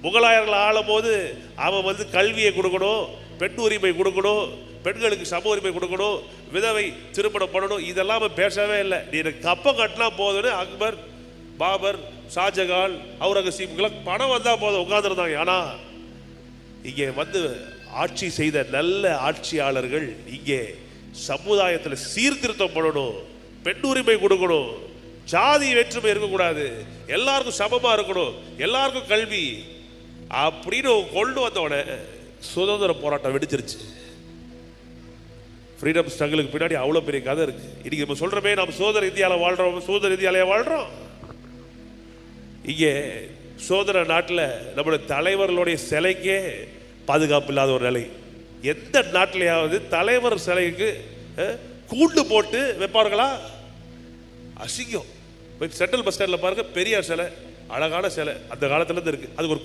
முகலாயர்கள் ஆளும் போது அவன் வந்து கல்வியை கொடுக்கணும், பெண் உரிமை கொடுக்கணும், பெண்களுக்கு சம உரிமை கொடுக்கணும், விதவை திருமணம் பண்ணணும், இதெல்லாம் அவன் பேசவே இல்லை. நீ எனக்கு கப்பம் கட்டினா போதுன்னு அக்பர், பாபர், ஷாஜகான், அவுரங்கசீப்கெல்லாம் பணம் வந்தால் போதும் உட்காந்துருந்தாங்க. ஆனால் இங்கே வந்து ஆட்சி செய்த நல்ல ஆட்சியாளர்கள் இங்கே சமுதாயத்தில் சீர்திருத்தம் பண்ணணும், பெண் உரிமை கொடுக்கணும், ஜாதி வேற்றுமை இருக்கக்கூடாது, எல்லாருக்கும் சமமாக இருக்கணும், எல்லாருக்கும் கல்வி அப்படின்னு கொண்டு வந்தோடனே சுதந்திர போராட்டம் வெடிச்சிருச்சு. ஃப்ரீடம் ஸ்ட்ரகிளுக்கு பின்னாடி அவ்வளோ பெரிய கதை இருக்கு. இன்னைக்கு நம்ம சொல்றோமே நம்ம சுதந்திர இந்தியாவில் வாழ்றோம், சுதந்திர இந்தியாவிலே வாழ்றோம். இங்கே சுதந்திர நாட்டில் நம்முடைய தலைவர்களுடைய சிலைக்கே பாதுகாப்பு இல்லாத ஒரு நிலை. எந்த நாட்டிலேயாவது தலைவர் சிலைக்கு கூண்டு போட்டு வைப்பார்களா? அசிங்கம். சென்ட்ரல் பஸ் ஸ்டாண்டில் பாருங்க, பெரியார் சிலை, அழகான சிலை, அந்த காலத்துல இருந்து இருக்கு, அதுக்கு ஒரு